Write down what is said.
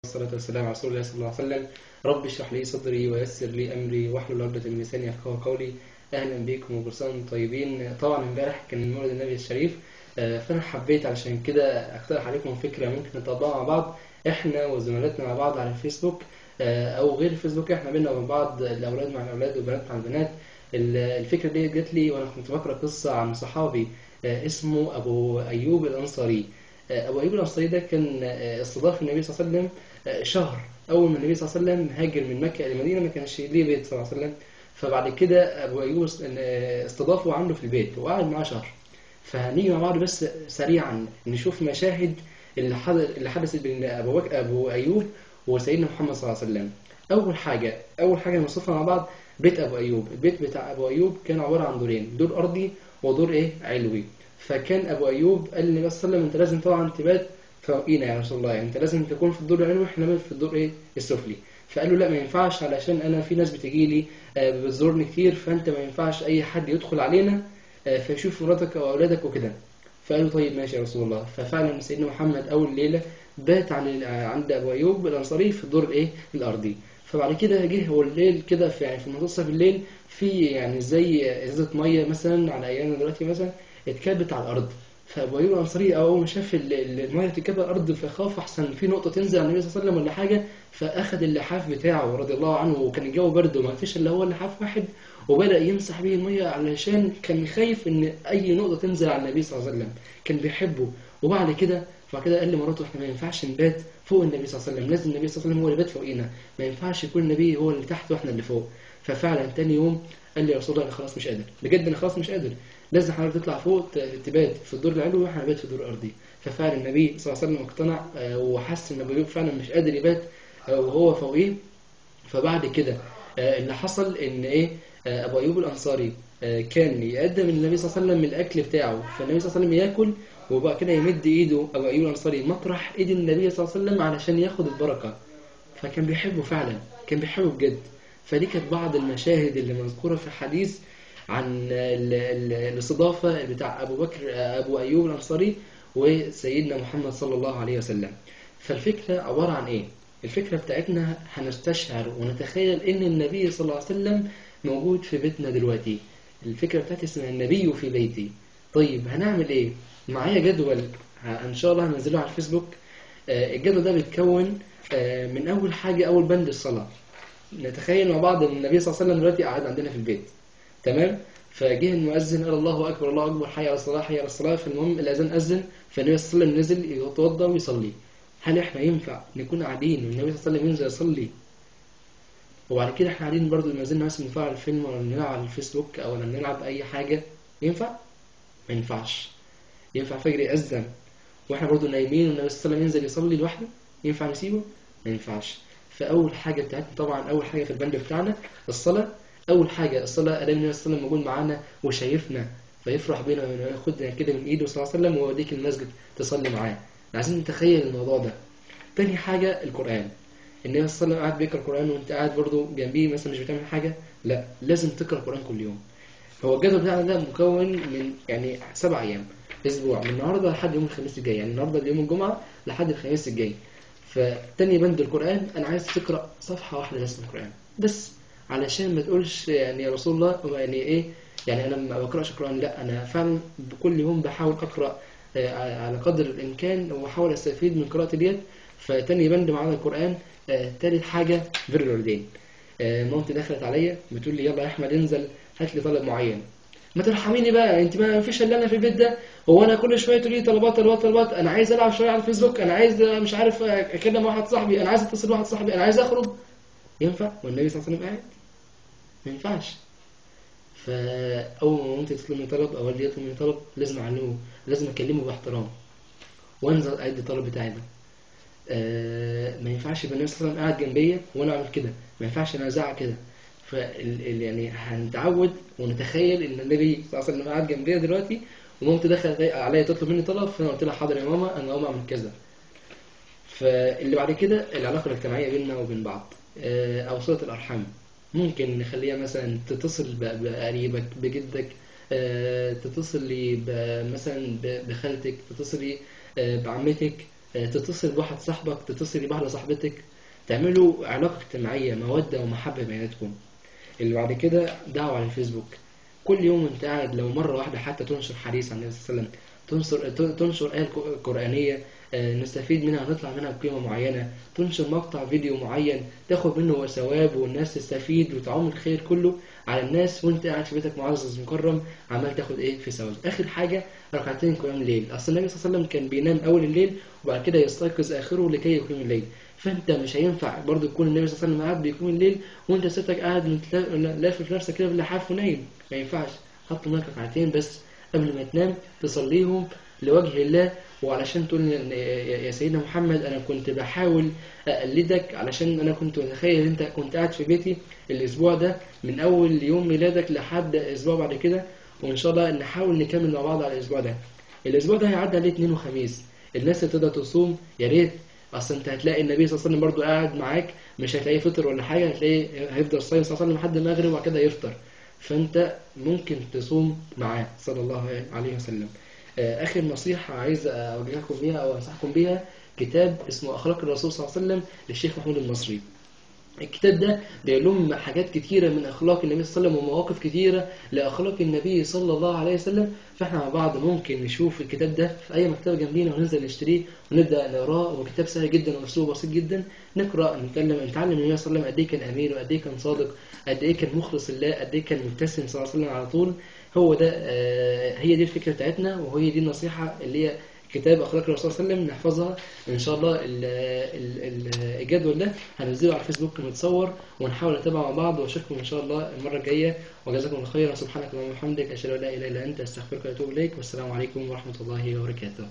والصلاة والسلام على رسول الله صلى الله عليه وسلم. رب اشرح لي صدري ويسر لي أمري واحلل عقدة من لساني يفقهوا قولي. أهلا بكم وكل سنة وانتم طيبين. طبعا امبارح كان مولد النبي الشريف، فأنا حبيت علشان كده أقترح عليكم فكرة ممكن نطبقها مع بعض إحنا وزملاتنا مع بعض على الفيسبوك، أو غير الفيسبوك، إحنا بينا وبين بعض، الأولاد مع الأولاد والبنات مع البنات. الفكرة دي جات لي وأنا كنت بقرأ قصة عن صحابي اسمه أبو أيوب الأنصاري. أبو أيوب الأنصاري ده كان استضاف النبي صلى الله عليه وسلم شهر. أول ما النبي صلى الله عليه وسلم هاجر من مكة إلى المدينة ما كانش ليه بيت صلى الله عليه وسلم، فبعد كده أبو أيوب استضافه عنده في البيت وقعد معاه شهر. فهنيجي مع بعض بس سريعا نشوف مشاهد اللي حدثت بين أبو أيوب وسيدنا محمد صلى الله عليه وسلم. أول حاجة نوصفها مع بعض بيت أبو أيوب. البيت بتاع أبو أيوب كان عبارة عن دورين، دور أرضي ودور علوي. فكان أبو أيوب قال للنبي صلى الله عليه وسلم أنت لازم طبعا تبات فوقينا يا رسول الله، يعني أنت لازم تكون في الدور العلوي واحنا نبات في الدور السفلي. فقال له لا ما ينفعش، علشان أنا في ناس بتجي لي بتزورني كتير، فأنت ما ينفعش أي حد يدخل علينا فيشوف مراتك أو أولادك وكده. فقال له طيب ماشي يا رسول الله. ففعلا سيدنا محمد أول ليلة بات عند أبو أيوب الأنصاري في الدور الأرضي. فبعد كده جه هو الليل كده في منتصف الليل، في يعني زي ازازه ميه مثلا على ايامنا دلوقتي مثلا اتكبت على الارض. فابو ايوب الانصاري اول ما شاف الميه بتتكب على الارض فخاف احسن في نقطه تنزل على النبي صلى الله عليه وسلم ولا حاجه، فاخذ اللحاف بتاعه رضي الله عنه، وكان الجو برد وما فيش الا هو اللحاف واحد، وبدا يمسح به الميه علشان كان خايف ان اي نقطه تنزل على النبي صلى الله عليه وسلم. كان بيحبه. وبعد كده قال لمراته احنا ما ينفعش نبات فوق النبي صلى الله عليه وسلم، لازم النبي صلى الله عليه وسلم هو اللي بات فوقينا، ما ينفعش يكون النبي هو اللي تحت واحنا اللي فوق. ففعلا تاني يوم قال لي يا رسول الله انا خلاص مش قادر، بجد انا خلاص مش قادر، لازم حضرتك تطلع فوق تبات في الدور العلوي واحنا نبات في الدور الارضي. ففعلا النبي صلى الله عليه وسلم اقتنع وحس ان ابو ايوب فعلا مش قادر يبات وهو فوقيه. فبعد كده اللي حصل ان ابو ايوب الانصاري كان يقدم للنبي صلى الله عليه وسلم من الاكل بتاعه، فالنبي صلى الله عليه وسلم ياكل وبقى كده يمد ايده ابو ايوب الانصاري مطرح ايد النبي صلى الله عليه وسلم علشان ياخد البركه. فكان بيحبه فعلا، كان بيحبه بجد. فدي كانت بعض المشاهد اللي مذكوره في الحديث عن الاستضافه بتاع ابو ايوب الانصاري وسيدنا محمد صلى الله عليه وسلم. فالفكره عباره عن ايه؟ الفكرة بتاعتنا هنستشعر ونتخيل ان النبي صلى الله عليه وسلم موجود في بيتنا دلوقتي. الفكرة بتاعتي اسمها النبي في بيتي. طيب هنعمل ايه؟ معايا جدول ان شاء الله هنزله على الفيسبوك. الجدول ده بيتكون من اول حاجة، اول بند الصلاة. نتخيل مع بعض ان النبي صلى الله عليه وسلم دلوقتي قاعد عندنا في البيت، تمام؟ فجه المؤذن قال الله اكبر الله اكبر حي على الصلاة حي على الصلاة. فالمهم الاذان اذن، فالنبي صلى الله عليه وسلم نزل يتوضا ويصلي. هل احنا ينفع نكون قاعدين والنبي صلى الله عليه وسلم ينزل يصلي وبعد كده احنا قاعدين برضه ما زلنا مثلا نتفرج على الفيلم ولا نلعب على الفيسبوك او نلعب اي حاجه؟ ينفع؟ ما ينفعش. ينفع فجر يأذن واحنا برضه نايمين والنبي صلى الله عليه وسلم ينزل يصلي لوحده؟ ينفع نسيبه؟ ما ينفعش. فاول حاجه بتاعتنا طبعا، اول حاجه في البند بتاعنا الصلاه. اول حاجه الصلاه، ادام النبي صلى الله عليه وسلم موجود معانا وشايفنا فيفرح بينا وياخدنا كده من ايده صلى الله عليه وسلم ويوديك المسجد تصلي معاه. عايزين نتخيل الموضوع ده. تاني حاجة القرآن. النبي صلى الله عليه وسلم قاعد بيقرأ القرآن وانت قاعد برضه جنبيه مثلا مش بتعمل حاجة، لا لازم تقرأ القرآن كل يوم. هو الجدول بتاعنا ده مكون من 7 أيام، أسبوع، من النهاردة لحد يوم الخميس الجاي، يعني النهاردة اليوم الجمعة لحد الخميس الجاي. فتاني بند القرآن أنا عايز تقرأ صفحة واحدة بس من القرآن بس، علشان ما تقولش يعني يا رسول الله يعني يعني أنا ما بقرأش القرآن. لا أنا فعلا كل يوم بحاول أقرأ على قدر الإمكان وأحاول أستفيد من قراءة ديت. فتاني بند معانا القرآن. تالت حاجة بر الوالدين. مامتي دخلت عليا بتقول لي يلا يا أحمد انزل هات لي طلب معين. ما ترحميني بقى، انت ما فيش الا انا في البيت ده، هو انا كل شويه تقولي طلبات طلبات طلبات؟ انا عايز العب شويه على الفيسبوك، انا عايز مش عارف اكلم واحد صاحبي، انا عايز اتصل بواحد صاحبي، انا عايز اخرج. ينفع والنبي صلى الله عليه وسلم قاعد؟ ما ينفعش. فاول ما مامتي تطلب مني طلب او والدي يطلب مني طلب لازم اعلمه، لازم اكلمه باحترام وانزل ادي الطلب بتاعي ده. ما ينفعش يبقى النبي صلى الله عليه وسلم قاعد جنبيا وانا اعمل كده، ما ينفعش انا ازعق كده. يعني هنتعود ونتخيل ان النبي صلى الله عليه وسلم قاعد جنبيا دلوقتي ومامتي دخلت عليا تطلب مني طلب، فانا قلت لها حاضر يا ماما انا هقوم اعمل كذا. فاللي بعد كده العلاقه الاجتماعيه بيننا وبين بعض، او صله الارحام. ممكن نخليها مثلا تتصل بقريبك بجدك، تتصلي مثلا بخالتك، تتصلي بعمتك، تتصل بواحد صاحبك، تتصل بواحدة صاحبتك، تعملوا علاقة اجتماعية، مودة ومحبة بيناتكم. اللي بعد كده دعوة على الفيسبوك. كل يوم وانت قاعد لو مرة واحدة حتى تنشر حديث عن النبي صلى الله عليه وسلم، تنشر آية قرآنية نستفيد منها ونطلع منها بقيمة معينة، تنشر مقطع فيديو معين تاخد منه ثواب والناس تستفيد وتعم الخير كله على الناس، وانت قاعد في بيتك معزز مكرم عمال تاخد ايه في ثواب. اخر حاجة ركعتين قيام الليل. اصل النبي صلى الله عليه وسلم كان بينام اول الليل وبعد كده يستيقظ اخره لكي يقيم الليل. فانت مش هينفع برضو تكون النبي صلى الله عليه وسلم قاعد بيقوم الليل وانت ستك قاعد لافف نفسك كده باللحاف ونايم، ما ينفعش. حط لك ركعتين بس قبل ما تنام تصليهم لوجه الله، وعلشان تقول يا سيدنا محمد انا كنت بحاول اقلدك، علشان انا كنت متخيل ان انت كنت قاعد في بيتي الاسبوع ده من اول يوم ميلادك لحد اسبوع بعد كده، وان شاء الله نحاول نكمل مع بعض على الاسبوع ده. الاسبوع ده هيعدي عليه اثنين وخميس، الناس اللي تقدر تصوم يا ريت. اصل انت هتلاقي النبي صلى الله عليه وسلم برضو قاعد معاك، مش هتلاقيه فطر ولا حاجه، هتلاقيه هيفضل صايم صلى الله عليه وسلم لحد المغرب وبعد كده يفطر، فانت ممكن تصوم معاه صلى الله عليه وسلم. اخر نصيحه عايز اوجهكم بيها او انصحكم بيها، كتاب اسمه اخلاق الرسول صلى الله عليه وسلم للشيخ محمود المصري. الكتاب ده بيلم حاجات كتيرة من أخلاق النبي صلى الله عليه وسلم ومواقف كتيرة لأخلاق النبي صلى الله عليه وسلم. فإحنا مع بعض ممكن نشوف الكتاب ده في أي مكتبة جنبينا وننزل نشتريه ونبدأ نقراه، وكتاب سهل جدا وأسلوبه بسيط جدا. نقرأ نتعلم النبي صلى الله عليه وسلم قد إيه كان أمين وقد إيه كان صادق، قد إيه كان مخلص لله، قد إيه كان مبتسم صلى الله عليه وسلم على طول. هو ده هي دي الفكرة بتاعتنا، وهي دي النصيحة اللي هي كتاب أخلاق الرسول صلى الله عليه وسلم نحفظها إن شاء الله. الجدول ده هننزله على الفيسبوك متصور، ونحاول نتابع مع بعض، واشوفكم إن شاء الله المرة الجاية، وجزاكم الله خيرا. سبحانك اللهم وبحمدك، أشهد أن لا إله إلا أنت، أستغفرك وأتوب إليك، والسلام عليكم ورحمة الله وبركاته.